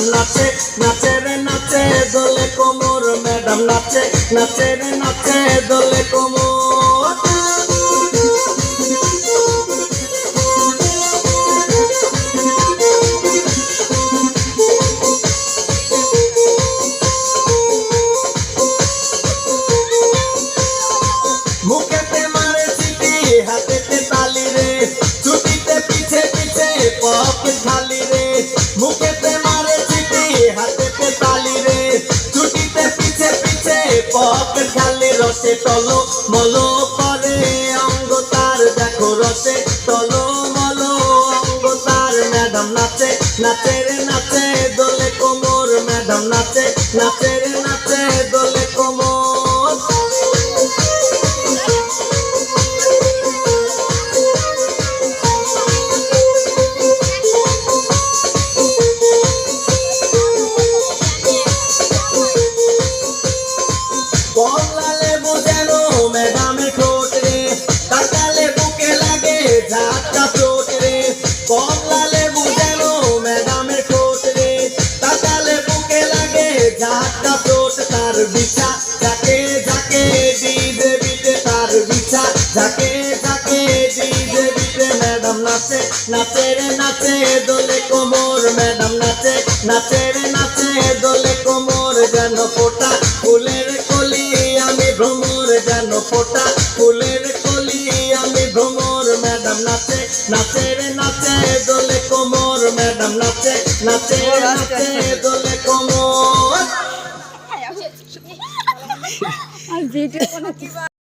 madam নাচে নাচে রে নাচে দোলে কোমর ম্যাডাম নাচে নাচে রে নাচে দোলে কোমর মুখেতে মারে সিটি হাতেতে তালি রে ছুটিতে পিছে পিছে পকেট খালি রে মুখেতে মারে সিটি হাতেতে তালি রে ছুটিতে পিছে পিছে পকেট খালি রসে টলো মলো করে অঙ্গ তার দেখো রসে টলো মলো অঙ্গ তার ম্যাডাম নাচে নাচে রে নাচে দোলে কোমর ম্যাডাম নাচে নাচে রে নাচে দোলে কোমর কমলা লেবু যেন ম্যাডামের ঠোঁট রে তাকালে বুকে লাগে ঝাটকা চোট রে কমলা লেবু যেন ম্যাডামের ঠোঁট রে তাকালে বুকে লাগে ঝাটকা চোট তার বিছা ঝাঁকে ঝাঁকে ডিজে বিটে তার বিছা ঝাঁকে ঝাঁকে ডিজে বিটে ম্যাডাম নাচে নাচে রে নাচে দোলে কোমর ম্যাডাম নাচে নাচে রে নাচে দোলে কোমর যেন ফোটা ফুলের কলি আমি ভ্রমর যেন ফোটা ফুলের কলি আমি ভ্রমর ম্যাডাম নাচে নাচে রে নাচে দোলে কোমর ম্যাডাম নাচে নাচে রে নাচে দোলে কোমর আর ভিডিও